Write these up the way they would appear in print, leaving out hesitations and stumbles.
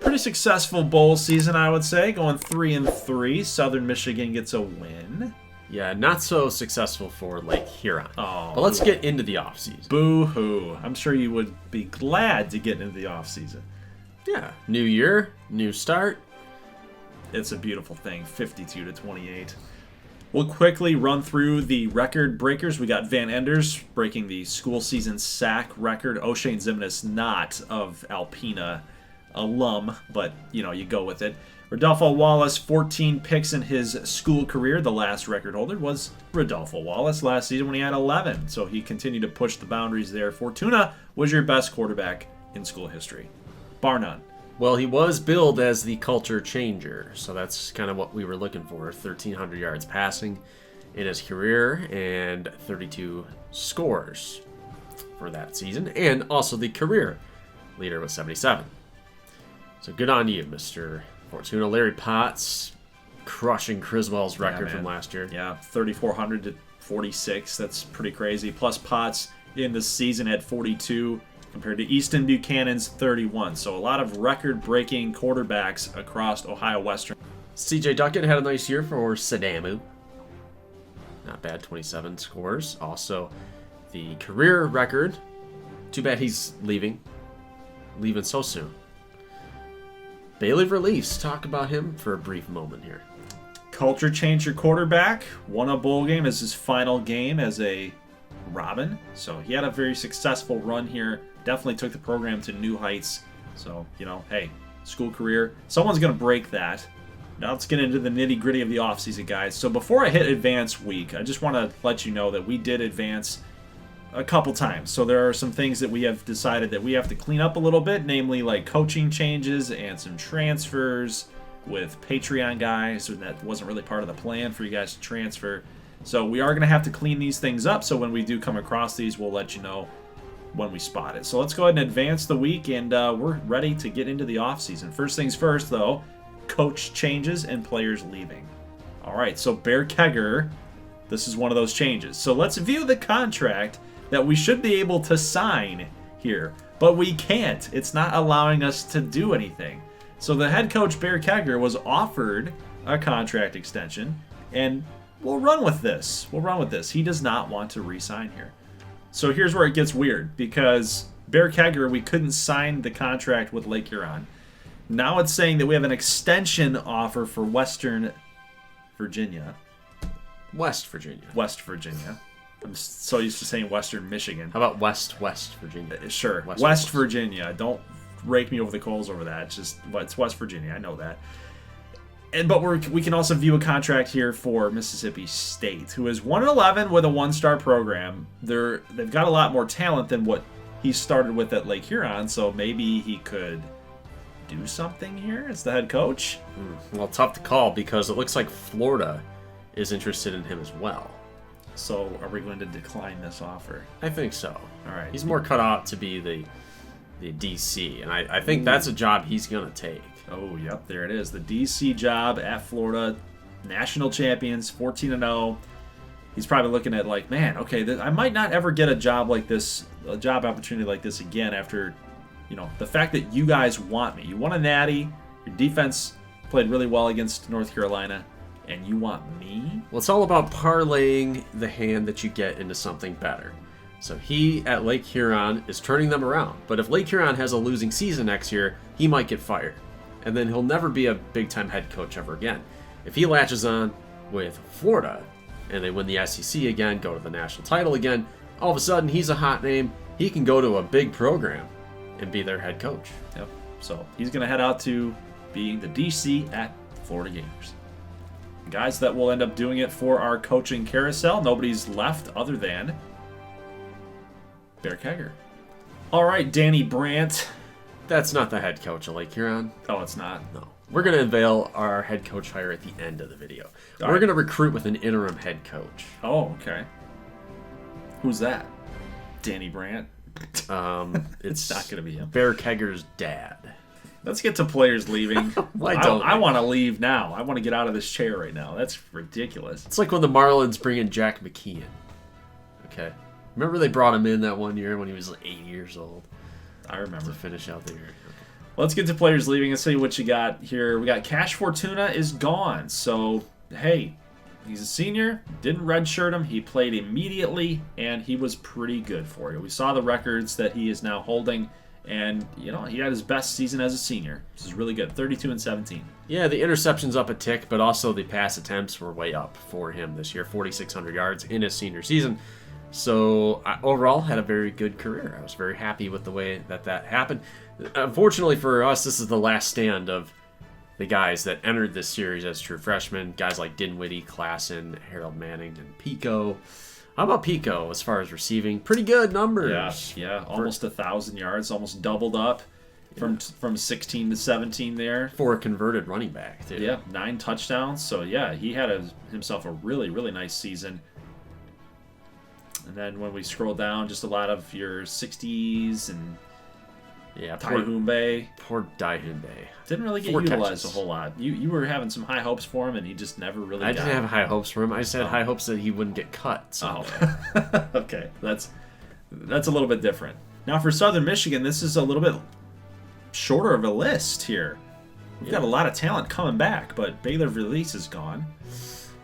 Pretty successful bowl season, I would say. Going 3-3. Southern Michigan gets a win. Yeah, not so successful for Lake Huron. Oh, but let's get into the offseason. Boo-hoo. I'm sure you would be glad to get into the offseason. Yeah, new year, new start. It's a beautiful thing, 52-28. We'll quickly run through the record breakers. We got Van Enders breaking the school season sack record. O'Shane Zimnis, not of Alpena alum, but, you know, you go with it. Rodolfo Wallace, 14 picks in his school career. The last record holder was Rodolfo Wallace last season when he had 11. So he continued to push the boundaries there. Fortuna was your best quarterback in school history, bar none. Well, he was billed as the culture changer, so that's kind of what we were looking for. 1,300 yards passing in his career and 32 scores for that season, and also the career leader with 77. So good on you, Mr. Fortuna. Larry Potts crushing Criswell's record from last year. Yeah, 3,400 to 46. That's pretty crazy. Plus Potts in the season had 42 compared to Easton Buchanan's 31. So a lot of record-breaking quarterbacks across Ohio Western. C.J. Duckett had a nice year for Sadamu. Not bad, 27 scores. Also, the career record. Too bad he's leaving so soon. Bailey Verleafs, talk about him for a brief moment here. Culture changer quarterback. Won a bowl game as his final game as a Robin. So he had a very successful run here. Definitely took the program to new heights. So, you know, hey, school career. Someone's going to break that. Now let's get into the nitty-gritty of the offseason, guys. So before I hit advance week, I just want to let you know that we did advance a couple times. So there are some things that we have decided that we have to clean up a little bit, namely like coaching changes and some transfers with Patreon guys. So that wasn't really part of the plan for you guys to transfer. So we are going to have to clean these things up. So when we do come across these, we'll let you know when we spot it. So let's go ahead and advance the week, and we're ready to get into the offseason. First things first, though, coach changes and players leaving. All right, so Bear Kegger, this is one of those changes. So let's view the contract that we should be able to sign here, but we can't. It's not allowing us to do anything. So the head coach, Bear Kegger, was offered a contract extension, and we'll run with this. He does not want to re-sign here. So here's where it gets weird, because Bear Kegger, we couldn't sign the contract with Lake Huron. Now it's saying that we have an extension offer for Western Virginia. West Virginia. I'm so used to saying Western Michigan. How about West Virginia? Sure. West Virginia. Don't rake me over the coals over that. It's West Virginia. I know that. But we can also view a contract here for Mississippi State, who is 1-11 with a one-star program. They've got a lot more talent than what he started with at Lake Huron, so maybe he could do something here as the head coach. Well, tough to call because it looks like Florida is interested in him as well. So are we going to decline this offer? I think so. All right. He's more cut out to be the DC, and I think that's a job he's going to take. Oh, yep, there it is. The DC job at Florida, national champions, 14-0. He's probably looking at like, man, okay, I might not ever get a job like this, a job opportunity like this again after, you know, the fact that you guys want me. You won a natty. Your defense played really well against North Carolina. And you want me? Well, it's all about parlaying the hand that you get into something better. So he, at Lake Huron, is turning them around. But if Lake Huron has a losing season next year, he might get fired. And then he'll never be a big-time head coach ever again. If he latches on with Florida, and they win the SEC again, go to the national title again, all of a sudden he's a hot name. He can go to a big program and be their head coach. Yep. So he's going to head out to being the DC at Florida Gators. Guys, that will end up doing it for our coaching carousel. Nobody's left other than Bear Kegger. All right, Danny Brandt. That's not the head coach of Lake Huron. Oh, it's not? No. We're going to unveil our head coach hire at the end of the video. We're going to recruit with an interim head coach. Oh, okay. Who's that? Danny Brandt? It's not going to be him. Bear Kegger's dad. Let's get to players leaving. I want to leave now. I want to get out of this chair right now. That's ridiculous. It's like when the Marlins bring in Jack McKeon. Okay. Remember they brought him in that one year when he was like 8 years old? I remember. To finish out the year. Okay. Let's get to players leaving and see what you got here. We got Cash Fortuna is gone. So, hey, he's a senior. Didn't redshirt him. He played immediately, and he was pretty good for you. We saw the records that he is now holding, and, you know, he had his best season as a senior. This is really good. 32 and 17. Yeah, the interceptions up a tick, but also the pass attempts were way up for him this year. 4,600 yards in his senior season. So overall, had a very good career. I was very happy with the way that happened. Unfortunately for us, this is the last stand of the guys that entered this series as true freshmen. Guys like Dinwiddie, Klassen, Harold Manning, and Pico. How about Pico as far as receiving? Pretty good numbers. Yeah, almost 1,000 yards, almost doubled up from 16 to 17 there. For a converted running back, too. Yeah, 9 touchdowns. So, yeah, he had himself a really, really nice season. And then when we scroll down, just a lot of your 60s and Daihunbe. Poor Daihunbe. Didn't really get utilized a whole lot. You were having some high hopes for him, and he just never really got I didn't have high hopes for him. I said high hopes that he wouldn't get cut. So. Oh. Okay. That's a little bit different. Now for Southern Michigan, this is a little bit shorter of a list here. We've got a lot of talent coming back, but Baylor Release is gone.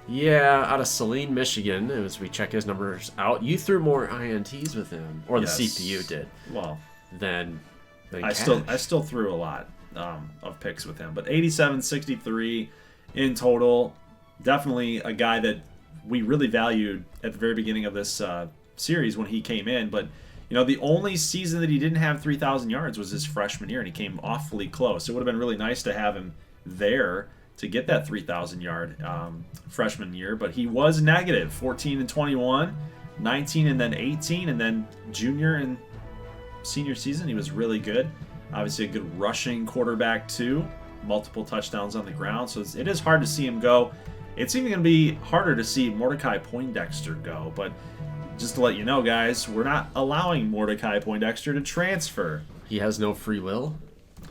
Yeah, out of Saline, Michigan, as we check his numbers out, you threw more INTs with him, or the CPU did. Well, than I still threw a lot of picks with him, but 87, 63 in total. Definitely a guy that we really valued at the very beginning of this series when he came in. But you know, the only season that he didn't have 3,000 yards was his freshman year, and he came awfully close. It would have been really nice to have him there to get that 3,000-yard freshman year, but he was negative. 14 and 21, 19 and then 18, and then junior and senior season he was really good. Obviously a good rushing quarterback too, multiple touchdowns on the ground, so it is hard to see him go. It's even going to be harder to see Mordecai Poindexter go, but just to let you know, guys, we're not allowing Mordecai Poindexter to transfer. He has no free will?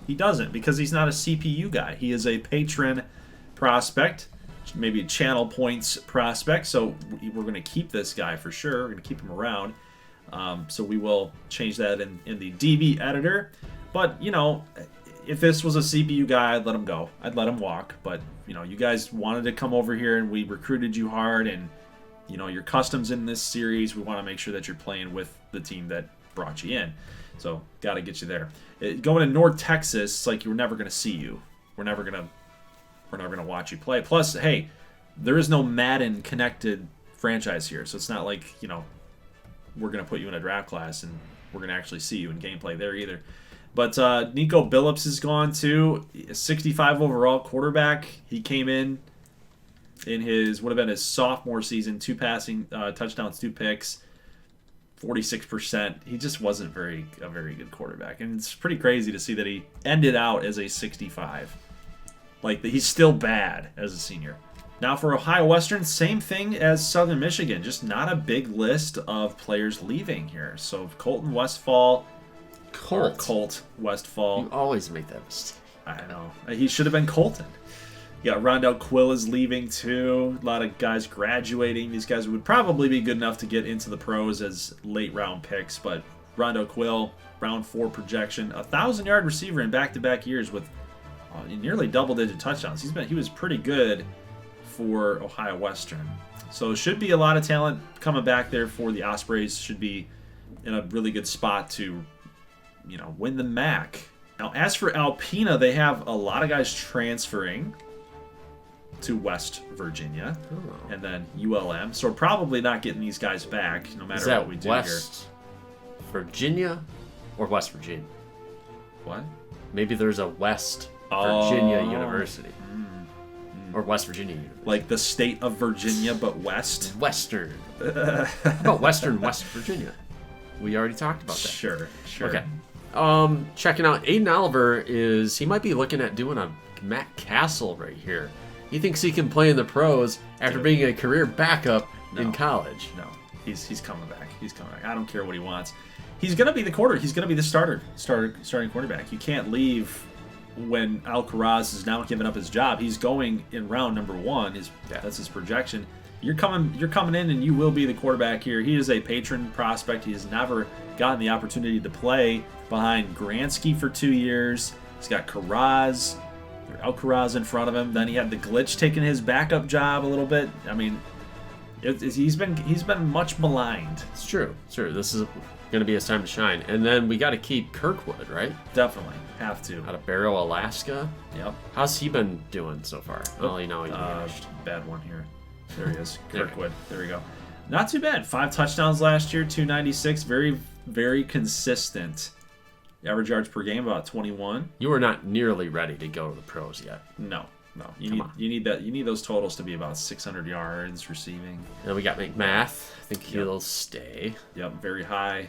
He doesn't, because he's not a CPU guy. He is a patron prospect, maybe a channel points prospect, so we're going to keep this guy for sure. We're going to keep him around. So we will change that in the DB editor. But, you know, if this was a CPU guy, I'd let him go. I'd let him walk. But, you know, you guys wanted to come over here and we recruited you hard, and, you know, your customs in this series, we want to make sure that you're playing with the team that brought you in. So, got to get you there. Going to North Texas, it's like we're never going to see you. We're never going to watch you play. Plus, hey, there is no Madden connected franchise here, so it's not like, you know, we're going to put you in a draft class and we're going to actually see you in gameplay there either. But Nico Billups is gone too. 65 overall quarterback. He came in his would have been his sophomore season, 2 passing touchdowns, 2 picks, 46%. He just wasn't a very good quarterback, and it's pretty crazy to see that he ended out as a 65. Like, he's still bad as a senior. Now for Ohio Western, same thing as Southern Michigan, just not a big list of players leaving here. So Colt Westfall. You always make that mistake. I know. He should have been Colton. You got Rondell Quill is leaving too. A lot of guys graduating. These guys would probably be good enough to get into the pros as late round picks, but Rondell Quill, round 4 projection, 1,000-yard receiver in back-to-back years with nearly double-digit touchdowns. He was pretty good for Ohio Western. So should be a lot of talent coming back there for the Ospreys. Should be in a really good spot to, you know, win the MAC. Now, as for Alpena, they have a lot of guys transferring to West Virginia and then ULM. So we're probably not getting these guys back no matter what we do West Virginia or West Virginia? What? Maybe there's a West Virginia University. Or West Virginia University. Like the state of Virginia, but West? Western. How about Western West Virginia? We already talked about that. Sure. Okay. Checking out Aiden Oliver he might be looking at doing a Matt Castle right here. He thinks he can play in the pros after being a career backup in college. No, he's coming back. He's coming back. I don't care what he wants. He's gonna be He's gonna be the starting quarterback. You can't leave when Alcaraz is now giving up his job. He's going in round number 1. That's his projection. You're coming in, and you will be the quarterback here. He is a patron prospect. He has never gotten the opportunity to play behind Gransky for 2 years, He's got Alcaraz in front of him. Then he had the glitch taking his backup job a little bit. I mean, he's been much maligned. It's true. This is going to be his time to shine. And then we got to keep Kirkwood, right? Definitely. Have to. Out of Barrow, Alaska. Yep. How's he been doing so far? Oh, he vanished. Bad one here. There he is. Kirkwood. There we go. Not too bad. 5 touchdowns last year, 296. Very, very consistent. Average yards per game, about 21. You are not nearly ready to go to the pros yet. No. You need that. You need those totals to be about 600 yards receiving. And we got McMath. I think he'll stay. Yep, very high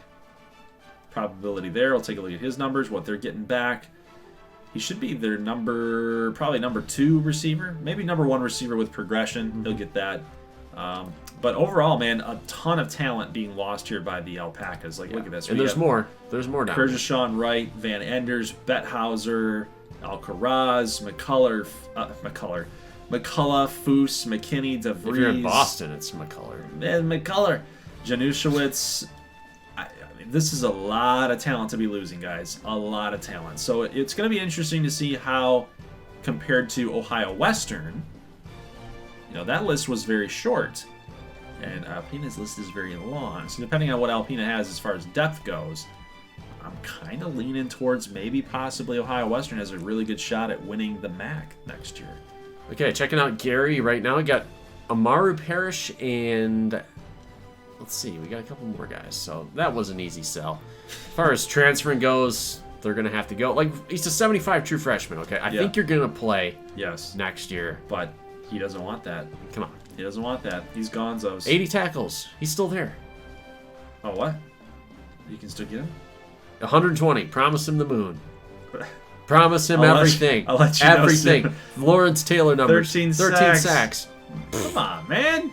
probability there. I'll take a look at his numbers, what they're getting back. He should be their probably number 2 receiver, maybe number 1 receiver with progression. He'll get that. But overall, man, a ton of talent being lost here by the Alpacas. Look at this. And there's more. There's more down there. Kerjashawn Wright, Van Enders, Bethauser, Alcaraz, McCullough, Foose, McKinney, DeVries. If you're in Boston, it's McCullough. And McCullough. Januszewicz. This is a lot of talent to be losing, guys. A lot of talent. So it's going to be interesting to see how, compared to Ohio Western, that list was very short. And Alpina's list is very long. So depending on what Alpina has as far as depth goes, I'm kind of leaning towards maybe possibly Ohio Western has a really good shot at winning the MAC next year. Okay, checking out Gary right now. We got Amaru Parrish and... Let's see, we got a couple more guys, so that was an easy sell. As far as transferring goes, they're going to have to go. He's a 75 true freshman, okay? I think you're going to play next year. But he doesn't want that. Come on. He doesn't want that. He's gonzos. 80 tackles. He's still there. Oh, what? You can still get him? 120. Promise him the moon. Promise him everything. I'll let you everything. know Lawrence Taylor numbers. 13 sacks. Come on, man.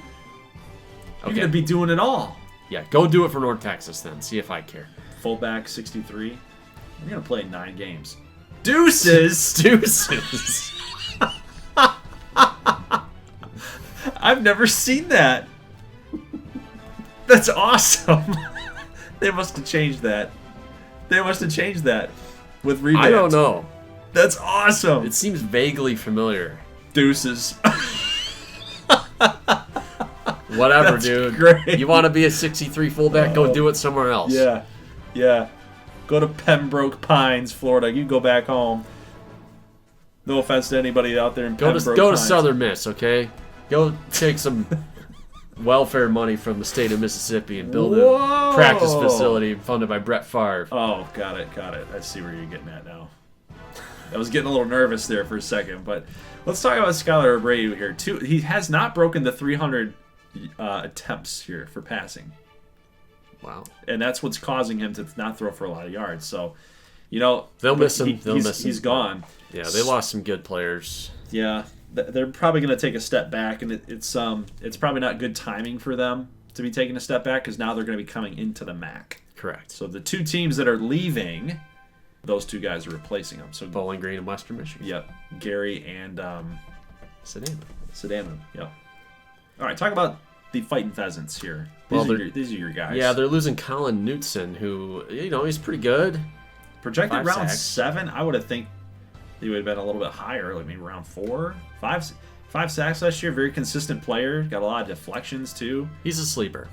You're Okay. going to be doing it all. Yeah, go do it for North Texas then. See if I care. Fullback, 63. You're going to play 9 games. Deuces! Deuces! I've never seen that. That's awesome. They must have changed that. With Revamped. I don't know. That's awesome. It seems vaguely familiar. Deuces. Whatever, That's dude. great. You want to be a 63 fullback? Go do it somewhere else. Yeah. Go to Pembroke Pines, Florida. You go back home. No offense to anybody out there in Pembroke Pines. Go to Southern Miss, okay? Go take some welfare money from the state of Mississippi and build a practice facility funded by Brett Favre. Oh, got it. I see where you're getting at now. I was getting a little nervous there for a second, but let's talk about Skylar Abreu here. He has not broken the 300 attempts here for passing. Wow. And that's what's causing him to not throw for a lot of yards. So, they'll miss him. He's gone. Yeah, they lost some good players. Yeah, they're probably going to take a step back, and it's probably not good timing for them to be taking a step back because now they're going to be coming into the MAC. Correct. So the 2 teams that are leaving, those 2 guys are replacing them. So Bowling Green and Western Michigan. Yep, Gary and Sedano. Yep. All right, talk about the Fighting Pheasants here. These are your guys. Yeah, they're losing Colin Knutson, who he's pretty good. Projected 5 round sacks. 7. I would have think he would have been a little bit higher, like maybe round 4, 5 sacks last year. Very consistent player. Got a lot of deflections too. He's a sleeper.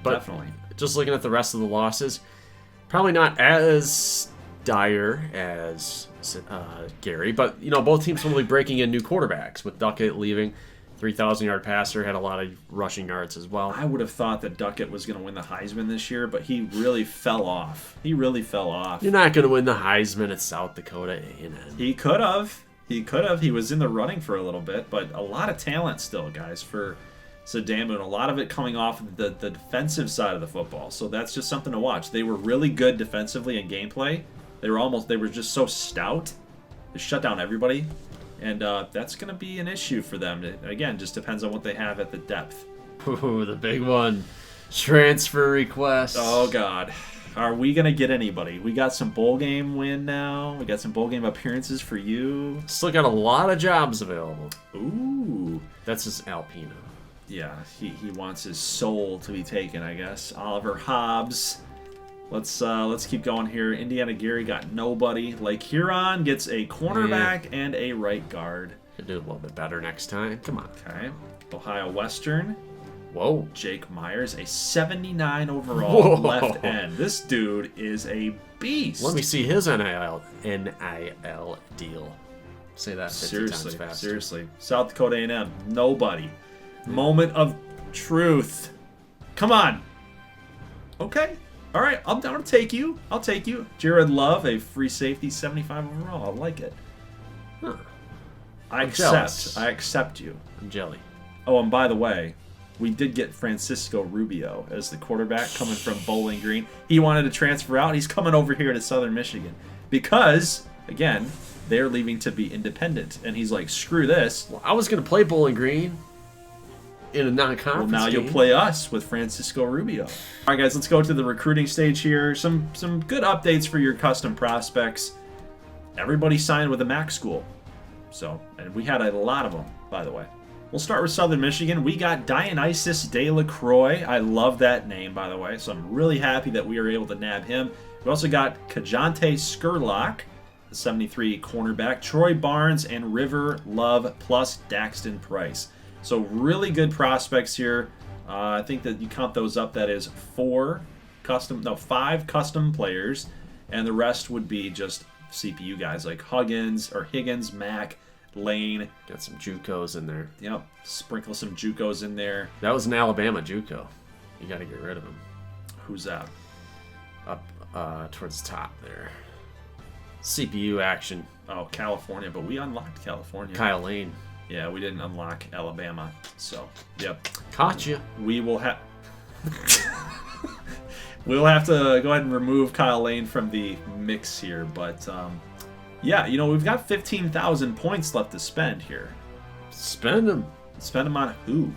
But definitely. Just looking at the rest of the losses, probably not as dire as Gary, but both teams will be breaking in new quarterbacks with Duckett leaving. 3,000-yard passer, had a lot of rushing yards as well. I would have thought that Duckett was going to win the Heisman this year, but he really fell off. You're not going to win the Heisman at South Dakota A&M. He could have. He was in the running for a little bit, but a lot of talent still, guys, for Sedano, and a lot of it coming off the defensive side of the football. So that's just something to watch. They were really good defensively in gameplay. They were just so stout. They shut down everybody. And that's going to be an issue for them. Again, just depends on what they have at the depth. Ooh, the big one. Transfer requests. Oh, God. Are we going to get anybody? We got some bowl game win now. We got some bowl game appearances for you. Still got a lot of jobs available. Ooh. That's his Alpina. Yeah, he wants his soul to be taken, I guess. Oliver Hobbs. Let's keep going here. Indiana Gary got nobody. Lake Huron gets a cornerback and a right guard. Could do a little bit better next time. Come on. Okay. Ohio Western. Whoa. Jake Myers, a 79 overall Whoa. left end. This dude is a beast. Let me see his NIL deal. Say that 50 seriously, times fast. seriously. South Dakota A&M, nobody. Moment of truth. Come on. Okay. All right, I'm down to take you. I'll take you. Jared Love, a free safety, 75 overall. I like it. Huh. I jealous. accept you. I'm jelly. Oh, and by the way, we did get Francisco Rubio as the quarterback coming from Bowling Green. He wanted to transfer out. He's coming over here to Southern Michigan because, again, they're leaving to be independent. And he's like, screw this. Well, I was going to play Bowling Green in a non-conference Well, now game. you'll play us with Francisco Rubio. All right, guys, let's go to the recruiting stage here. Some good updates for your custom prospects. Everybody signed with a MAC school. So, and we had a lot of them, by the way. We'll start with Southern Michigan. We got Dionysus De La Croix. I love that name, by the way. So I'm really happy that we were able to nab him. We also got Kajante Skurlock, the 73 cornerback, Troy Barnes, and River Love plus Daxton Price. So really good prospects here. I think that you count those up, that is 5 custom players, and the rest would be just CPU guys like Higgins, Mack, Lane. Got some JUCOs in there. Yep, sprinkle some JUCOs in there. That was an Alabama JUCO. You got to get rid of him. Who's that? Up towards the top there. CPU action. Oh, California, but we unlocked California. Kyle Lane. Yeah, we didn't unlock Alabama. So, yep. Caught you. We will have... We'll have to go ahead and remove Kyle Lane from the mix here, but yeah, we've got 15,000 points left to spend here. Spend them. Spend them on who?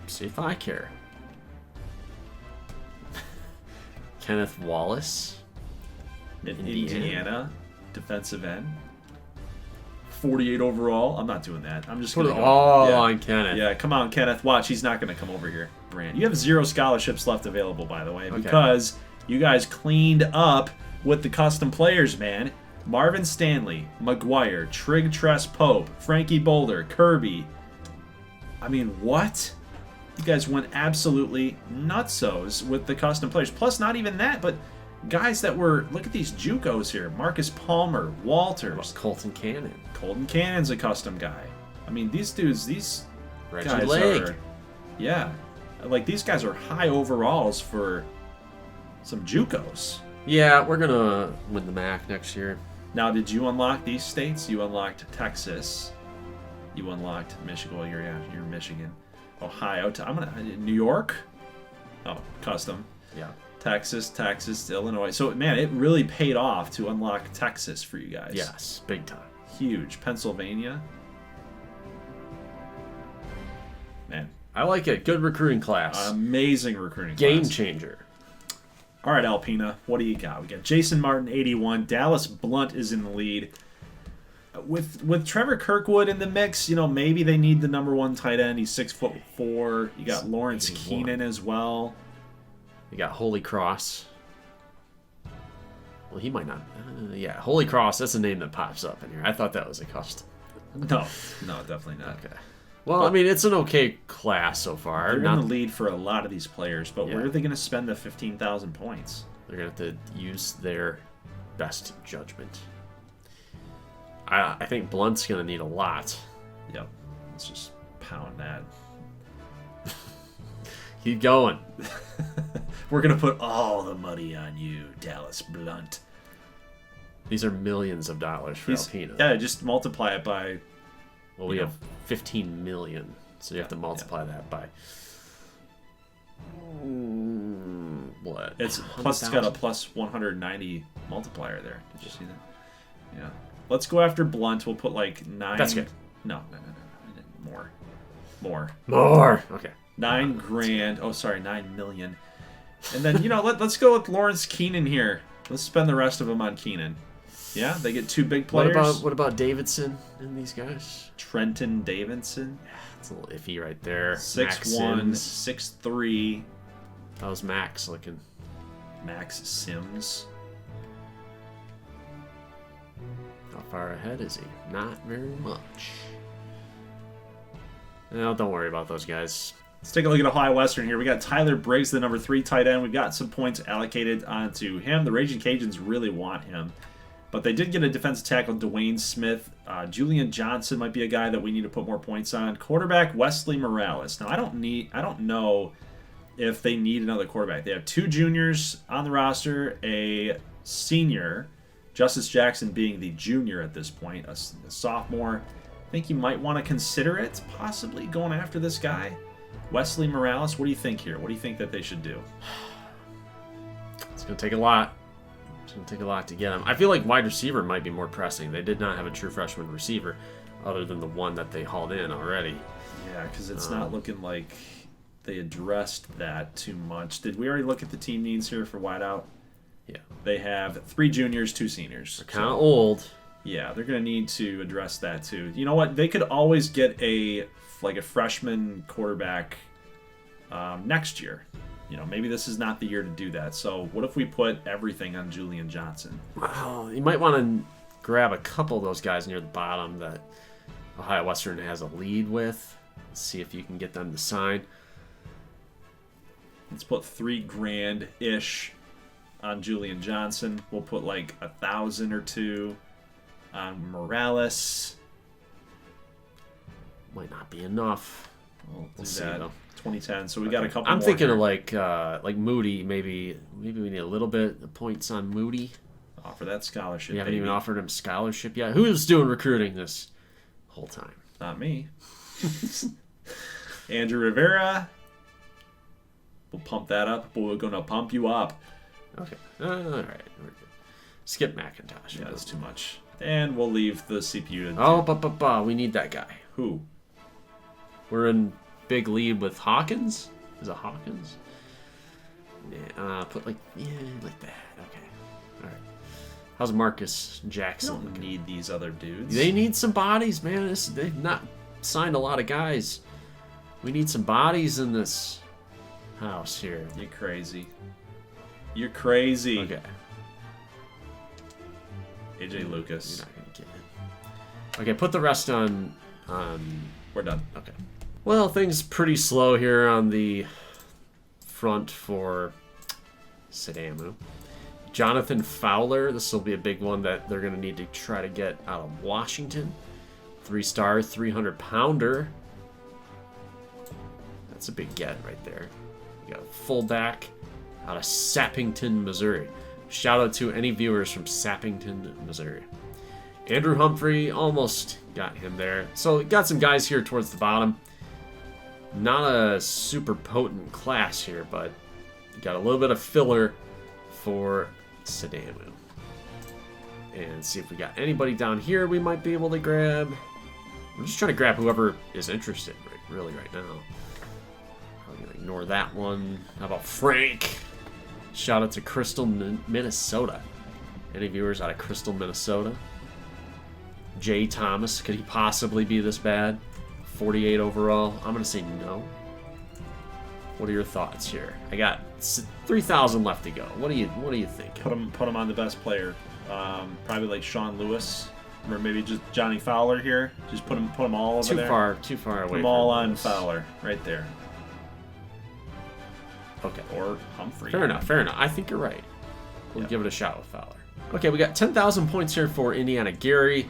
See if I care. Kenneth Wallace. Indiana. Defensive end. 48 overall. I'm not doing that. I'm just Put going it to all on Kenneth. Yeah, come on, Kenneth. Watch, he's not going to come over here. Brand. You have 0 scholarships left available, by the way, because you guys cleaned up with the custom players, man. Marvin Stanley, McGuire, Trig Tress Pope, Frankie Boulder, Kirby. I mean, what? You guys went absolutely nutsos with the custom players. Plus, not even that, but guys that were... Look at these JUCOs here. Marcus Palmer, Walters. Colton Cannon. Colton Cannon's a custom guy. I mean, these dudes, Reggie guys Lake. are... Yeah. Like, these guys are high overalls for some JUCOs. Yeah, we're going to win the MAC next year. Now, did you unlock these states? You unlocked Texas. You unlocked Michigan. Well, you're Michigan. Ohio. New York? Oh, custom. Yeah. Texas, Illinois. So, man, it really paid off to unlock Texas for you guys. Yes, big time. Huge. Pennsylvania. Man. I like it. Good recruiting class. Amazing recruiting Game class. changer. All right, Alpina, what do you got? We got Jason Martin, 81. Dallas Blunt is in the lead. With Trevor Kirkwood in the mix, maybe they need the number 1 tight end. He's 6'4". You got Lawrence 81. Keenan as well. You got Holy Cross. Well, he might not. Yeah, Holy Cross. That's a name that pops up in here. I thought that was a custom. No, definitely not. Okay. Well, I mean, it's an okay class so far. They're in the lead for a lot of these players, but where are they going to spend the 15,000 points? They're going to have to use their best judgment. I think Blunt's going to need a lot. Yep. Let's just pound that. Keep going. We're going to put all the money on you, Dallas Blunt. These are millions of dollars for Alpina. Yeah, just multiply it by... Well, we have 15 million, so you have to multiply that by... what? It's got a plus 190 multiplier there. Did you see that? Yeah. Let's go after Blunt. We'll put like 9. That's good. No. More. Okay. 9 grand. Oh, sorry, 9 million. And then let's go with Lawrence Keenan here. Let's spend the rest of them on Keenan. Yeah, they get 2 big players. What about Davidson and these guys? Trenton Davidson. It's a little iffy right there. 6'1", 6'3". How's Max looking? Max Sims. How far ahead is he? Not very much. No, don't worry about those guys. Let's take a look at Ohio Western here. We got Tyler Briggs, the number 3 tight end. We've got some points allocated onto him. The Raging Cajuns really want him. But they did get a defensive tackle, Dwayne Smith. Julian Johnson might be a guy that we need to put more points on. Quarterback, Wesley Morales. Now, I don't know if they need another quarterback. They have 2 juniors on the roster, a senior, Justice Jackson being the junior at this point, a sophomore. I think you might want to consider it, possibly going after this guy. Wesley Morales, what do you think here? What do you think that they should do? It's going to take a lot. It's going to take a lot to get him. I feel like wide receiver might be more pressing. They did not have a true freshman receiver other than the one that they hauled in already. Yeah, because it's not looking like they addressed that too much. Did we already look at the team needs here for wideout? Yeah. They have 3 juniors, 2 seniors. They're kind of old. Yeah, they're going to need to address that too. You know what? They could always get a freshman quarterback next year. You know, maybe this is not the year to do that. So what if we put everything on Julian Johnson? Well, you might want to grab a couple of those guys near the bottom that Ohio Western has a lead with. See if you can get them to sign. Let's put $3,000-ish on Julian Johnson. We'll put like 1,000 or 2 on Morales. Might not be enough. We'll do see, that. though. 2010. So we got a couple. I'm more thinking here. of like Moody. Maybe we need a little bit of points on Moody. Offer that scholarship. We haven't baby. even offered him scholarship yet. Who's doing recruiting this whole time? Not me. Andrew Rivera. We'll pump that up. We're gonna pump you up. Okay. All right. We're good. Skip McIntosh. Yeah, that's too much. And we'll leave the CPU to Oh, we need that guy. Who? We're in big lead with Hawkins. Is it Hawkins? Yeah. Put like that. Okay. All right. How's Marcus Jackson? Don't need these other dudes. They need some bodies, man. They've not signed a lot of guys. We need some bodies in this house here. You're crazy. You're crazy. Okay. AJ Lucas. You're not gonna get it. Okay, put the rest on. We're done. Okay. Well, things pretty slow here on the front for Sadamu. Jonathan Fowler. This will be a big one that they're going to need to try to get out of Washington. 3-star, 300-pounder. That's a big get right there. You got a fullback out of Sappington, Missouri. Shout out to any viewers from Sappington, Missouri. Andrew Humphrey, almost got him there. So got some guys here towards the bottom. Not a super potent class here, but got a little bit of filler for Sadamu. And see if we got anybody down here we might be able to grab. I'm just trying to grab whoever is interested really right now. I'm going to ignore that one. How about Frank? Shout out to Crystal, Minnesota. Any viewers out of Crystal, Minnesota? Jay Thomas, could he possibly be this bad? 48 overall. I'm going to say no. What are your thoughts here? I got 3,000 left to go. What do you think? Put him on the best player. Probably like Sean Lewis, or maybe just Johnny Fowler here. Just put them all over there. Too far away. Put them all on Fowler right there. Okay. Or Humphrey. Fair enough. I think you're right. We'll give it a shot with Fowler. Okay, we got 10,000 points here for Indiana Gary.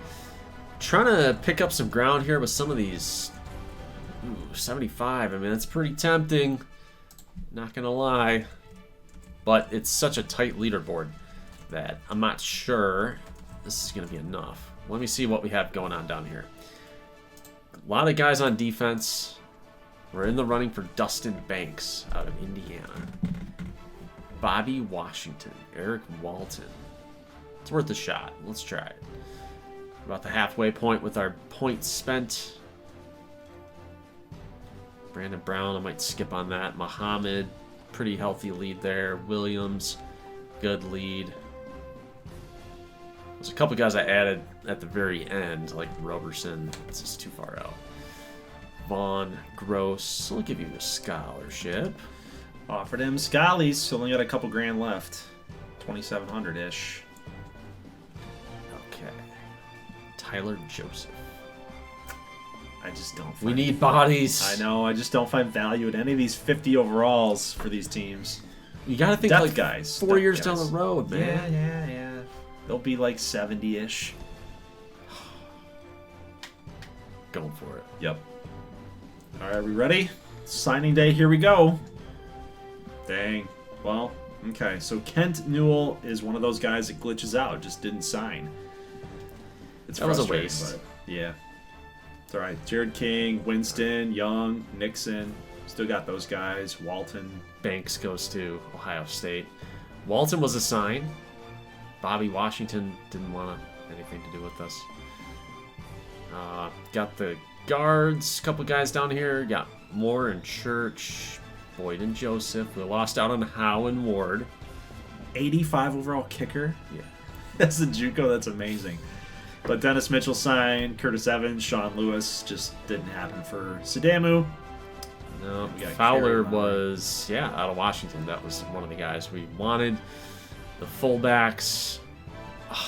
Trying to pick up some ground here with some of these. Ooh, 75. I mean, that's pretty tempting. Not gonna lie. But it's such a tight leaderboard that I'm not sure this is gonna be enough. Let me see what we have going on down here. A lot of guys on defense. We're in the running for Dustin Banks out of Indiana. Bobby Washington. Eric Walton. It's worth a shot. Let's try it. About the halfway point with our points spent. Brandon Brown, I might skip on that. Muhammad, pretty healthy lead there. Williams, good lead. There's a couple guys I added at the very end, like Roberson. This is too far out. Vaughn, Gross. I'll give you a scholarship. Offered him Scallies. Only got a couple grand left. 2,700-ish. Okay. Tyler Joseph. I just don't. We need bodies. I know. I just don't find value in any of these 50 overalls for these teams. You got to think Depth like guys. 4 Depth years guys. down the road, man. Yeah. They'll be like 70-ish. Going for it. Yep. All right, we ready? Signing day, here we go. Dang. Well, okay. So Kent Newell is one of those guys that glitches out. Just didn't sign. It's That was a frustrating, waste. but yeah. It's all right. Jared King, Winston, Young, Nixon. Still got those guys. Walton. Banks goes to Ohio State. Walton was assigned. Bobby Washington didn't want anything to do with us. Got the guards, couple guys down here. Got Moore and Church, Boyd and Joseph. We lost out on Howe and Ward. 85 overall kicker. Yeah. That's a JUCO. That's amazing. But Dennis Mitchell signed. Curtis Evans, Sean Lewis. Just didn't happen for Sadamu. No, We got Fowler Carey was, out of Washington. That was one of the guys we wanted. The fullbacks,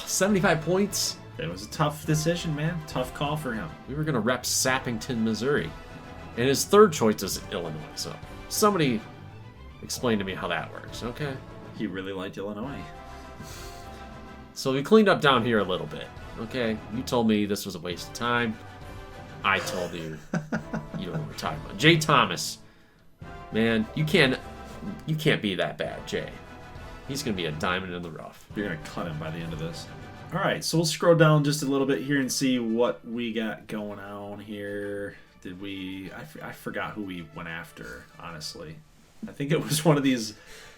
75 points. It was a tough decision, man. Tough call for him. We were going to rep Sappington, Missouri. And his third choice is Illinois. So somebody explain to me how that works, okay? He really liked Illinois. So we cleaned up down here a little bit, okay? You told me this was a waste of time. I told you you know what we're talking about. Jay Thomas. Man, you can't be that bad, Jay. He's going to be a diamond in the rough. You're going to cut him by the end of this. All right, so we'll scroll down just a little bit here and see what we got going on here. Did we... I forgot who we went after, honestly. I think it was one of these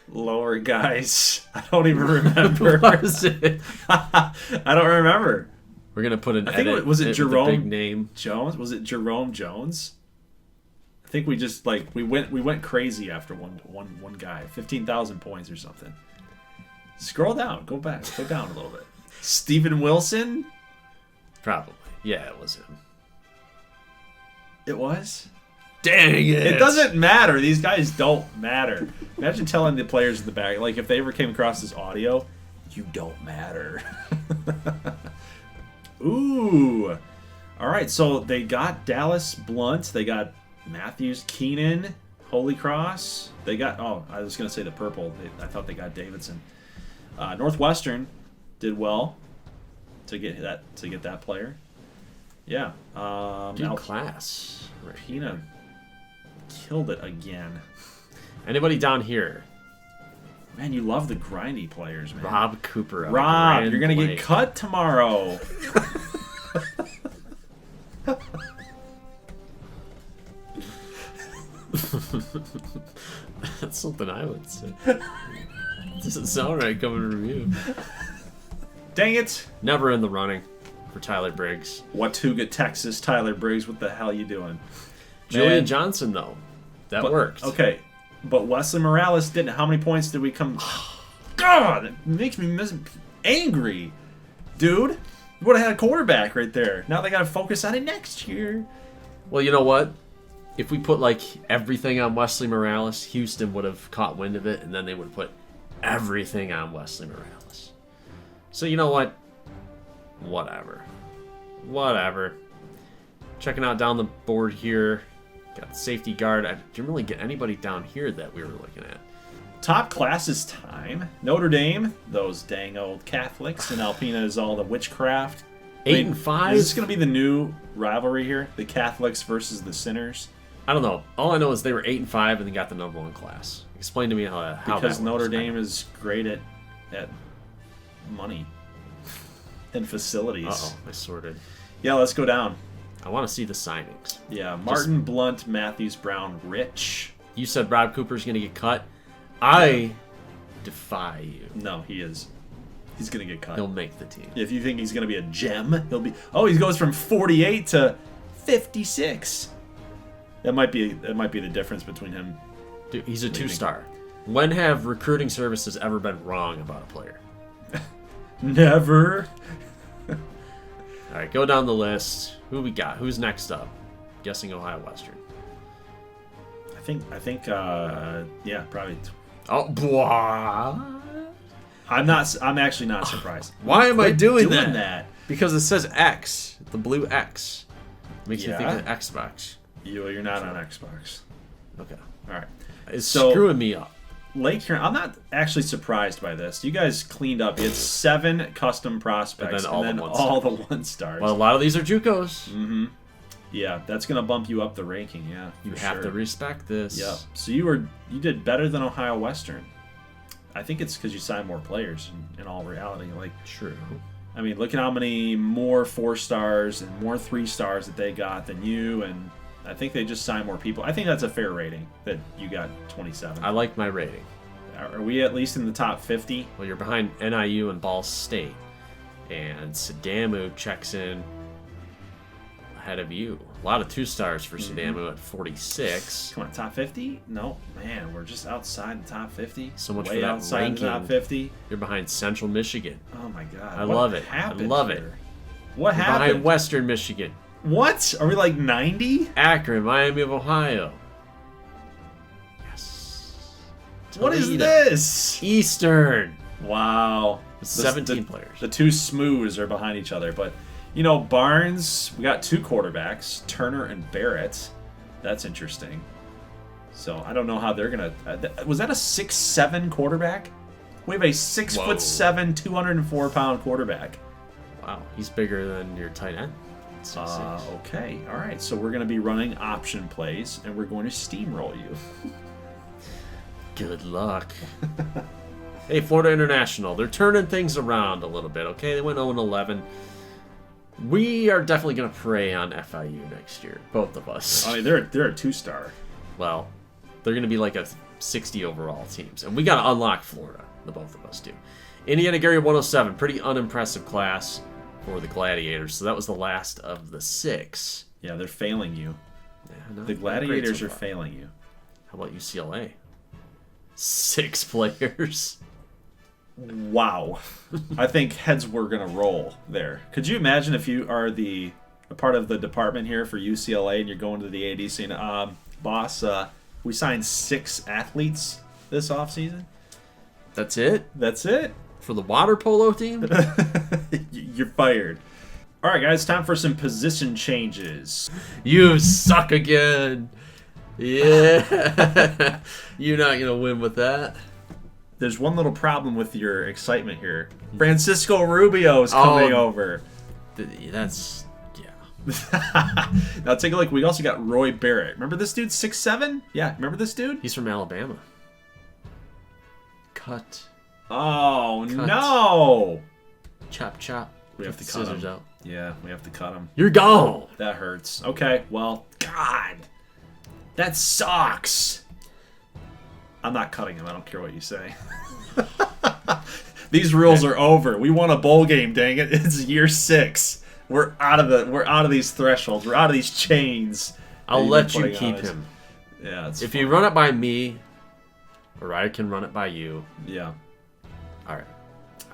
lower guys. I don't even remember. What was it? I don't remember. We're going to put an I think edit was it with Jerome the big name. Jones? Was it Jerome Jones? I think we just we went crazy after one guy. 15,000 points or something. Scroll down. Go back. Go down a little bit. Steven Wilson? Probably. Yeah, it was him. It was? Dang it. It doesn't matter. These guys don't matter. Imagine telling the players in the back, like if they ever came across this audio, you don't matter. Ooh. All right, so they got Dallas Blunt. They got Matthews, Keenan, Holy Cross. They got, I was going to say the purple. I thought they got Davidson. Northwestern did well to get that player. Yeah. Good class. Rapina killed it again. Anybody down here? Man, you love the grindy players, man. Rob Cooper. Rob, you're going to get cut tomorrow. That's something I would say. Doesn't sound right coming from you. Dang it. Never in the running for Tyler Briggs. Watauga, Texas, Tyler Briggs. What the hell are you doing? Julian Man. Johnson, though. That worked. Okay. But Wesley Morales didn't. How many points did we come? God, it makes me angry. Dude, you would have had a quarterback right there. Now they got to focus on it next year. Well, you know what? If we put, everything on Wesley Morales, Houston would have caught wind of it, and then they would have put everything on Wesley Morales. So, you know what? Whatever. Checking out down the board here. Got safety guard. I didn't really get anybody down here that we were looking at. Top classes time. Notre Dame, those dang old Catholics, and Alpena is all the witchcraft. 8 and 5. Is this going to be the new rivalry here? The Catholics versus the sinners? I don't know. All I know is they were 8 and 5 and they got the #1 class. Explain to me how that Because works. Notre Dame is great at money and facilities. Uh-oh, I sorted. Yeah, let's go down. I want to see the signings. Yeah, Martin, Blunt, Matthews, Brown, Rich. You said Rob Cooper's going to get cut. I defy you. No, he is. He's going to get cut. He'll make the team. If you think he's going to be a gem, he'll be... Oh, he goes from 48 to 56. That might be the difference between him. Dude, he's a 2-star. When have recruiting services ever been wrong about a player? Never. All right, go down the list. Who we got? Who's next up? Guessing Ohio Western. I Yeah, probably. Oh, what? I'm actually not surprised. Why am I doing that? Because it says X, the blue X. Makes me think Yeah? of Xbox. You're not on Xbox. Okay. All right. It's So- screwing me up. Lake Huron, I'm not actually surprised by this. You guys cleaned up. You had 7 custom prospects And then all the 1-stars. Well, a lot of these are JUCOs. Yeah, that's gonna bump you up the ranking. Yeah, You for have sure. to respect this. Yep. So you did better than Ohio Western. I think it's because you signed more players. In all reality, like, True. I mean, look at how many more 4-stars and more 3-stars that they got than you, and I think they just signed more people. I think that's a fair rating that you got 27. I like my rating. Are we at least in the top 50? Well, you're behind NIU and Ball State. And Sadamu checks in ahead of you. A lot of 2-stars for Sadamu at 46. Come on, top 50? No, man, we're just outside the top 50. So much Way for that outside ranking. the top 50. You're behind Central Michigan. Oh my God! I What love it. happened I love it. here? What You're happened? behind Western Michigan. What? Are we like 90? Akron, Miami of Ohio. Yes. What is Toledo. this? Eastern. Wow. 17 players. The 2 smooths are behind each other, but you know, Barnes, we got 2 quarterbacks, Turner and Barrett. That's interesting. So I don't know how they're gonna. Was that a 6'7" quarterback? We have a 6'7", 204-pound quarterback. Wow, he's bigger than your tight end. 6'6". Okay, all right. So we're gonna be running option plays, and we're going to steamroll you. Good luck. Hey, Florida International, they're turning things around a little bit, okay? They went 0-11. We are definitely going to prey on FIU next year, both of us. I mean, they're a 2-star. Well, they're going to be like a 60 overall teams, and we got to unlock Florida, the both of us do. Indiana Gary 107, pretty unimpressive class for the Gladiators, so that was the last of the 6. Yeah, they're failing you. Yeah, not The great Gladiators so are far. failing you. How about UCLA? 6 players. Wow. I think heads were going to roll there. Could you imagine if you are a part of the department here for UCLA and you're going to the AD saying, boss, we signed 6 athletes this offseason? That's it? That's it. For the water polo team? You're fired. All right, guys, time for some position changes. You suck again. Yeah. You're not going to win with that. There's one little problem with your excitement here. Francisco Rubio's coming over. That's, yeah. Now take a look. We also got Roy Barrett. Remember this dude, 6'7"? Yeah, remember this dude? He's from Alabama. Cut. Oh, Cut. no! Chop, chop. We have Get to the cut scissors him. out. Yeah, we have to cut him. You're gone. That hurts. Okay, well, God. That sucks. I'm not cutting him. I don't care what you say. These rules are over. We won a bowl game, dang it. It's year 6. We're out of these thresholds. We're out of these chains. I'll that let you've you been keep putting on us. him. Yeah, it's If fine. you run it by me, or I can run it by you. Yeah. All right.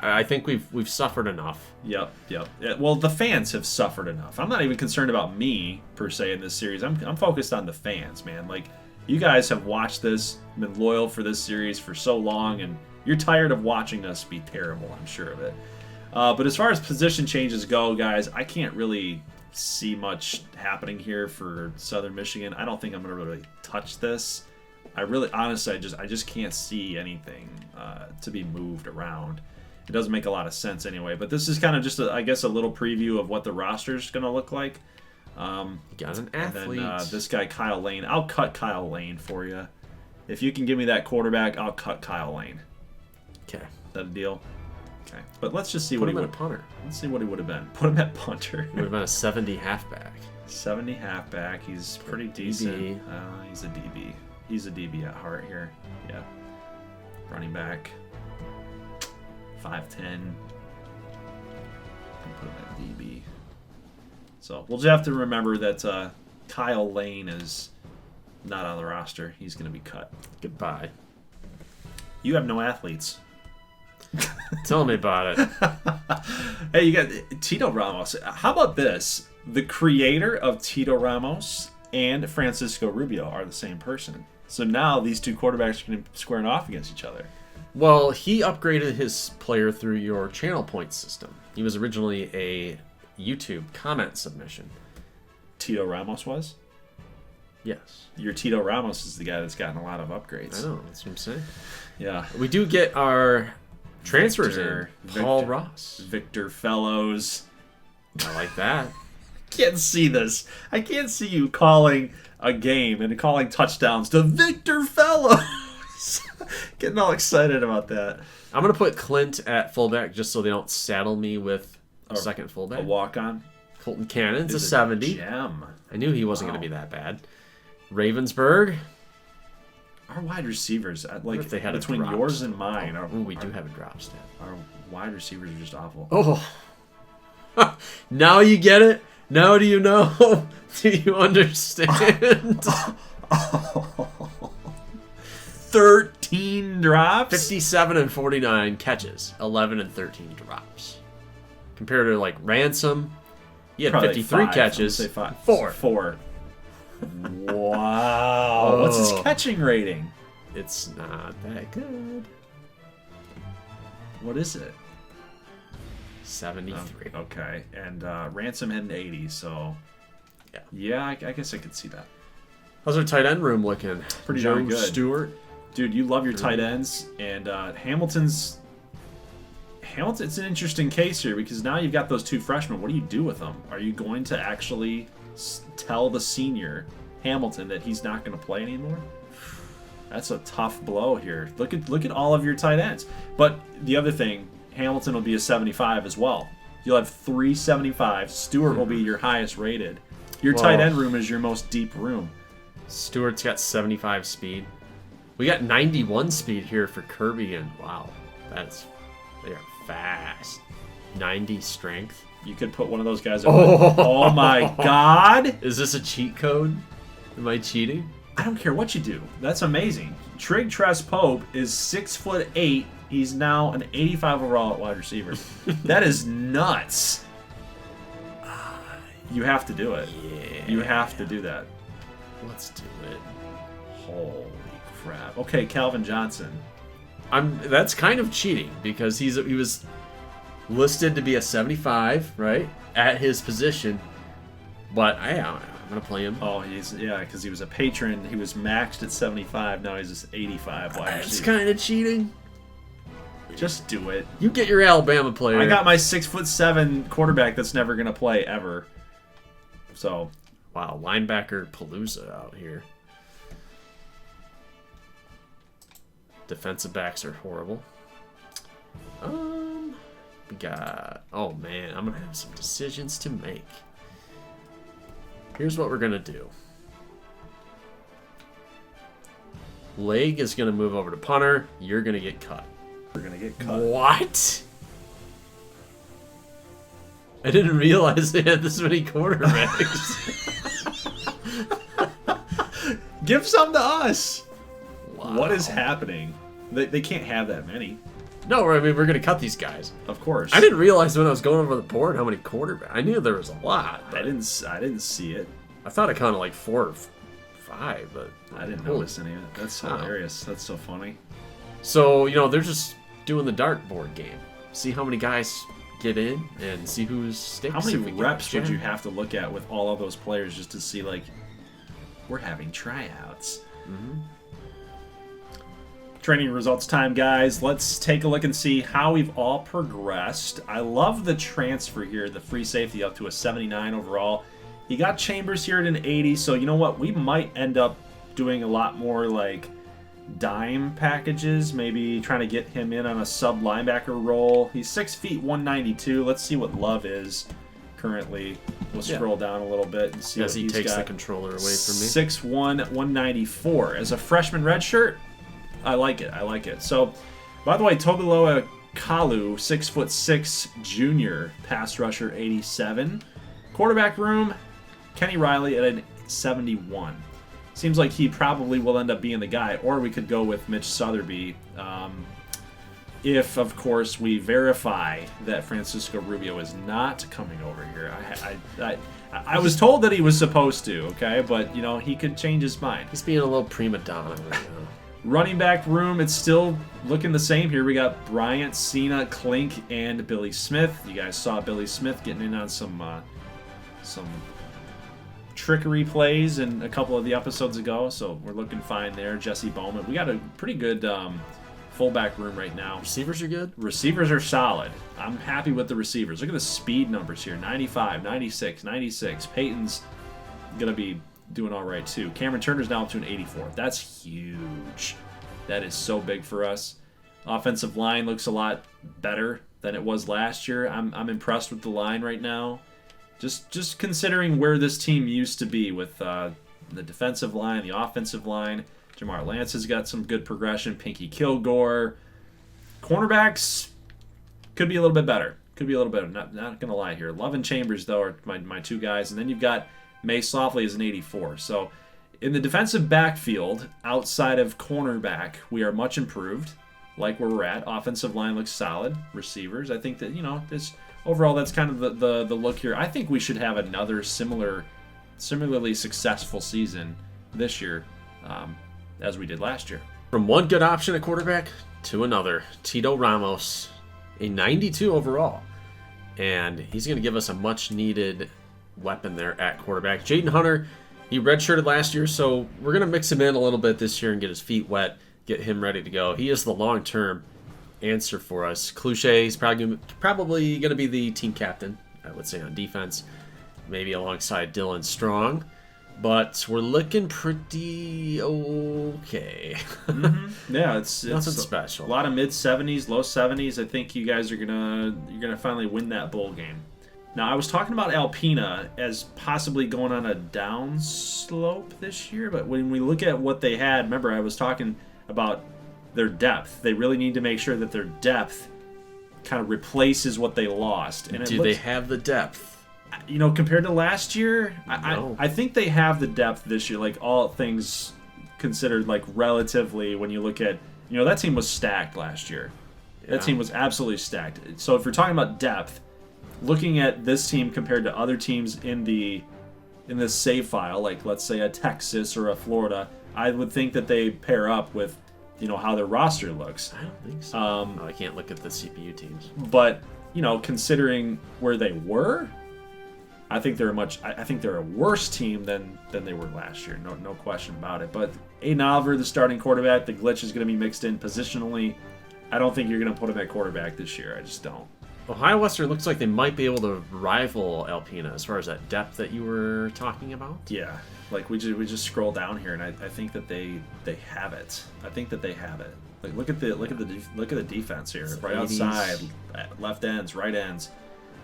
I think we've suffered enough. Yep. Yeah, well, the fans have suffered enough. I'm not even concerned about me per se in this series. I'm focused on the fans, man. Like, you guys have watched this, been loyal for this series for so long, and you're tired of watching us be terrible. I'm sure of it. But as far as position changes go, guys, I can't really see much happening here for Southern Michigan. I don't think I'm going to really touch this. Honestly, I just can't see anything to be moved around. It doesn't make a lot of sense anyway. But this is kind of just, I guess, a little preview of what the roster's going to look like. You got an And athlete. then this guy, Kyle Lane. I'll cut Kyle Lane for you. If you can give me that quarterback, I'll cut Kyle Lane. Okay. Is that a deal? Okay. But let's just see Put what him he at would. punter. Let's see what he would have been. Put him at punter. He would have been a 70 halfback. 70 halfback. He's pretty decent. He's a DB. He's a DB at heart here. Yeah. Running back. 5'10". Put him at DB. So we'll just have to remember that Kyle Lane is not on the roster. He's going to be cut. Goodbye. You have no athletes. Tell me about it. Hey, you got Tito Ramos. How about this? The creator of Tito Ramos and Francisco Rubio are the same person. So now these two quarterbacks are going to be squaring off against each other. Well, he upgraded his player through your channel point system. He was originally a YouTube comment submission. Tito Ramos was? Yes. Your Tito Ramos is the guy that's gotten a lot of upgrades. I know, that's what I'm saying. Yeah. We do get our transfers Victor, in. Paul Ross. Victor Fellows. I like that. Can't see this. I can't see you calling a game and calling touchdowns to Victor Fellows. Getting all excited about that. I'm going to put Clint at fullback just so they don't saddle me with a second fullback. A walk-on. Colton Cannon's a Is 70. Gem. I knew he wasn't going to be that bad. Ravensburg. Our wide receivers, like if they had between a yours and mine, we do have a drop stat. our wide receivers are just awful. Oh, now you get it. Now do you know? Do you understand? 13 drops. 57 and 49 catches, 11 and 13 drops. Compared to like Ransom, he had Probably 53 five. catches, I'm gonna say 4. 4. Wow. What's his catching rating? It's not that good. What is it? 73. Okay. And Ransom had an 80, so yeah, I guess I could see that. How's our tight end room looking? Pretty darn good. Stewart. Dude, you love your tight ends, and Hamilton's it's an interesting case here because now you've got those two freshmen. What do you do with them? Are you going to actually tell the senior Hamilton that he's not going to play anymore? That's a tough blow here. Look at all of your tight ends. But the other thing, Hamilton will be a 75 as well. You'll have 3 75s. Stewart will be your highest rated. Your tight end room is your most deep room. Stewart's got 75 speed. We got 91 speed here for Kirby, and wow, they are fast. 90 strength. You could put one of those guys over. Oh my god! Is this a cheat code? Am I cheating? I don't care what you do. That's amazing. Trig Tress Pope is 6'8". He's now an 85 overall at wide receiver. That is nuts. You have to do it. Yeah. You have to do that. Let's do it. Holy crap. Okay, Calvin Johnson. That's kind of cheating because he was listed to be a 75, right? At his position. But I'm going to play him. Oh, because he was a patron. He was maxed at 75. Now he's just 85 wide That's receiver. kind of cheating. Just do it. You get your Alabama player. I got my 6'7" quarterback that's never going to play ever. So, wow, linebacker Palooza out here. Defensive backs are horrible. We got... Oh, man, I'm going to have some decisions to make. Here's what we're going to do. Leg is going to move over to punter. You're going to get cut. we're going to get cut. What? I didn't realize they had this many quarterbacks. Give some to us. Wow. What is happening? They can't have that many. No, I mean, we're going to cut these guys. Of course. I didn't realize when I was going over the board how many quarterbacks. I knew there was a lot. I didn't see it. I thought I counted like 4 or 5, but I didn't notice any of it. That's hilarious. That's so funny. So, they're just doing the dartboard game. See how many guys get in and see who's sticks. How many reps would you have to look at with all of those players just to see, like, we're having tryouts? Mm-hmm. Training results time, guys. Let's take a look and see how we've all progressed. I love the transfer here, the free safety up to a 79 overall. He got Chambers here at an 80, so you know what? We might end up doing a lot more, like, dime packages, maybe trying to get him in on a sub linebacker role. He's 6 feet 192. Let's see what Love is currently. We'll scroll down a little bit and see as what he he's takes got. the controller away from me. 6'1", 194. As a freshman redshirt, I like it. I like it. So, by the way, Tobiloa Kalu, 6'6", junior, pass rusher, 87. Quarterback room, Kenny Riley at an 71. Seems like he probably will end up being the guy, or we could go with Mitch Sotheby if, of course, we verify that Francisco Rubio is not coming over here. I was told that he was supposed to, okay? But, he could change his mind. He's being a little prima donna. Running back room, it's still looking the same here. We got Bryant, Cena, Klink, and Billy Smith. You guys saw Billy Smith getting in on some trickery plays in a couple of the episodes ago, so we're looking fine there. Jesse Bowman. We got a pretty good fullback room right now. Receivers are good? Receivers are solid. I'm happy with the receivers. Look at the speed numbers here. 95, 96, 96. Peyton's going to be doing all right, too. Cameron Turner's now up to an 84. That's huge. That is so big for us. Offensive line looks a lot better than it was last year. I'm impressed with the line right now. Just considering where this team used to be with the defensive line, the offensive line. Jamar Lance has got some good progression. Pinky Kilgore. Cornerbacks could be a little bit better. Could be a little better. Not going to lie here. Love and Chambers, though, are my two guys. And then you've got May Softly as an 84. So in the defensive backfield, outside of cornerback, we are much improved, like where we're at. Offensive line looks solid. Receivers, I think that, this overall, that's kind of the look here. I think we should have another similarly successful season this year as we did last year. From one good option at quarterback to another, Tito Ramos, a 92 overall. And he's going to give us a much-needed weapon there at quarterback. Jaden Hunter, he redshirted last year, so we're going to mix him in a little bit this year and get his feet wet, get him ready to go. He is the long-term answer for us. Cloutier is probably going to be the team captain, I would say, on defense, maybe alongside Dylan Strong. But we're looking pretty okay. Yeah, it's nothing special. A lot of mid 70s, low 70s. I think you guys are gonna finally win that bowl game. Now, I was talking about Alpena as possibly going on a down slope this year, but when we look at what they had, remember I was talking about their depth. They really need to make sure that their depth kind of replaces what they lost. And do they have the depth? Compared to last year, No. I think they have the depth this year, like all things considered, like relatively when you look at, that team was stacked last year. Yeah. That team was absolutely stacked. So if you're talking about depth, looking at this team compared to other teams in this save file, like let's say a Texas or a Florida, I would think that they pair up with, how their roster looks. I don't think so. I can't look at the CPU teams. But, considering where they were, I think they're a worse team than they were last year. No question about it. But Aiden Oliver, the starting quarterback, the glitch is going to be mixed in positionally. I don't think you're going to put him at quarterback this year. I just don't. Ohio Western looks like they might be able to rival Alpena as far as that depth that you were talking about. Yeah, like we just scroll down here, and I think that they have it. I think that they have it. Like look at the defense here, It's right 80s. outside, left ends, right ends.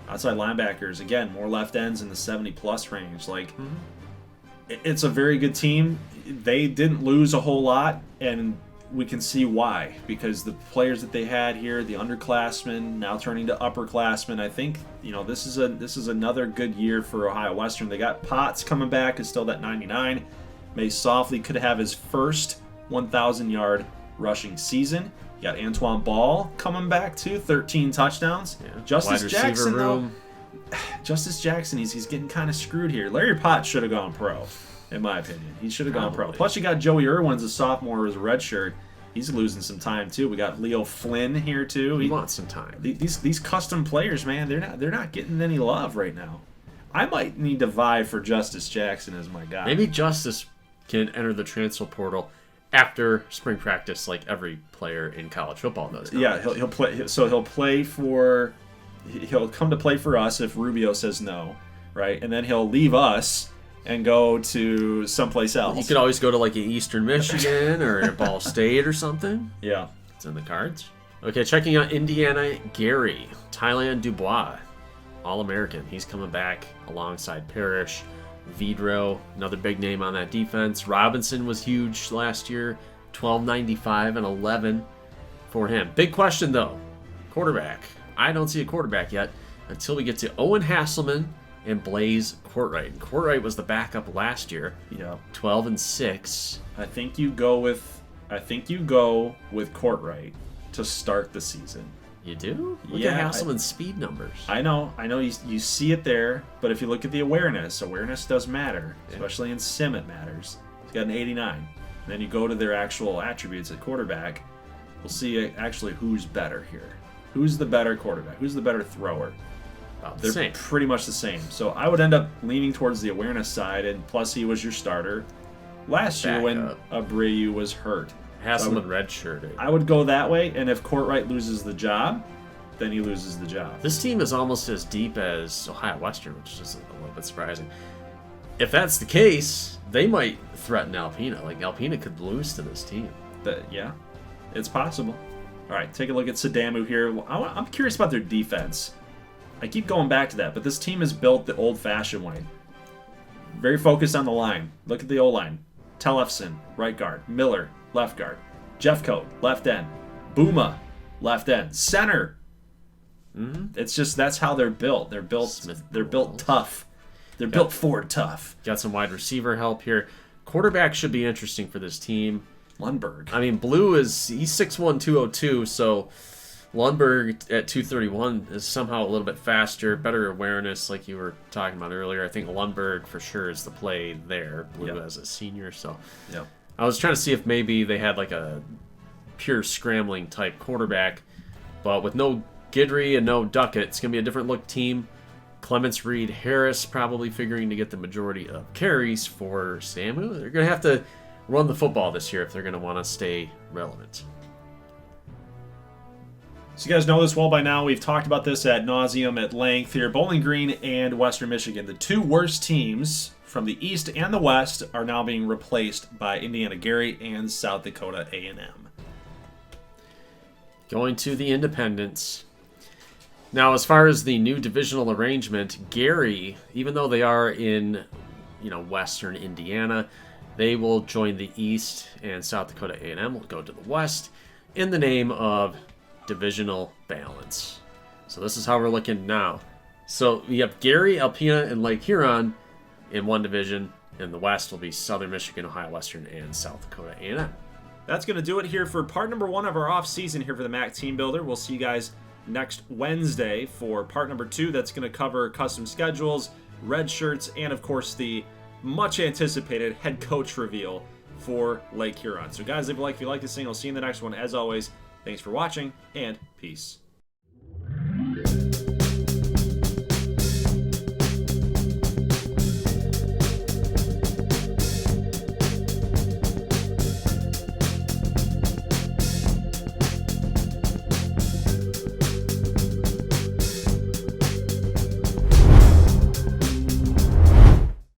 Outside linebackers, again, more left ends in the 70-plus range. Like, it's a very good team. They didn't lose a whole lot, and we can see why. Because the players that they had here, the underclassmen, now turning to upperclassmen, I think, this is another good year for Ohio Western. They got Potts coming back, is still that 99. May Softly could have his first 1,000-yard rushing season. You got Antoine Ball coming back too, 13 touchdowns. Yeah. Justice Jackson, room. though. Justice Jackson, he's getting kind of screwed here. Larry Potts should have gone pro, in my opinion. He should have gone pro. Plus, you got Joey Irwin's a sophomore as a redshirt. He's losing some time too. We got Leo Flynn here too. He wants some time. These custom players, man, they're not getting any love right now. I might need to vie for Justice Jackson as my guy. Maybe Justice can enter the transfer portal after spring practice, like every player in college football does. Yeah, he'll play. So he'll come to play for us if Rubio says no, right? And then he'll leave us and go to someplace else. You could always go to like an Eastern Michigan or a Ball State or something. Yeah, it's in the cards. Okay, checking out Indiana, Gary, Thailand Dubois, All-American. He's coming back alongside Parrish. Vidro, another big name on that defense. Robinson was huge last year, 1295 and 11 for him. Big question though, quarterback. I don't see a quarterback yet until we get to Owen Hasselman and Blaze Courtright. Courtright was the backup last year. Yeah, 12-6. I think you go with Courtright to start the season. You do? Look Yeah, at Hasselman's speed numbers. I know you see it there, but if you look at the awareness does matter, especially in sim it matters. He's got an 89. And then you go to their actual attributes at quarterback, we'll see actually who's better here. Who's the better quarterback? Who's the better thrower? About They're the same. pretty much the same. So I would end up leaning towards the awareness side, and plus he was your starter last year when Abreu was hurt. Hasselman redshirted. I would go that way, and if Courtright loses the job, then he loses the job. This team is almost as deep as Ohio Western, which is a little bit surprising. If that's the case, they might threaten Alpena. Like, Alpena could lose to this team. Yeah, it's possible. All right, take a look at Sadamu here. I'm curious about their defense. I keep going back to that, but this team is built the old-fashioned way. Very focused on the line. Look at the O-line. Tellefson, right guard. Miller, left guard. Jeffcoat, left end. Booma, left end. Center. It's just that's how they're built. They're built. They're built tough. They're built Ford tough. Got some wide receiver help here. Quarterback should be interesting for this team. Lundberg. I mean, Blue he's 6'1", 202, so Lundberg at 231 is somehow a little bit faster, better awareness, like you were talking about earlier. I think Lundberg for sure is the play there. Blue as a senior, so I was trying to see if maybe they had like a pure scrambling type quarterback, but with no Guidry and no Duckett, it's gonna be a different look team. Clements, Reed, Harris probably figuring to get the majority of carries for Samu. They're gonna have to run the football this year if they're gonna want to stay relevant. So you guys know this well by now. We've talked about this ad nauseum at length here. Bowling Green and Western Michigan, the two worst teams from the East and the West, are now being replaced by Indiana Gary and South Dakota A&M. Going to the independents. Now, as far as the new divisional arrangement, Gary, even though they are in, Western Indiana, they will join the East, and South Dakota A&M will go to the West in the name of divisional balance. So this is how we're looking now. So we have Gary, Alpena, and Lake Huron in one division. In the West will be Southern Michigan, Ohio Western, and South Dakota A&M. That's going to do it here for part number 1 of our off-season here for the MAC Team Builder. We'll see you guys next Wednesday for part number 2. That's going to cover custom schedules, red shirts, and of course the much anticipated head coach reveal for Lake Huron. So guys, if you like this thing, I'll see you in the next one. As always, thanks for watching, and peace.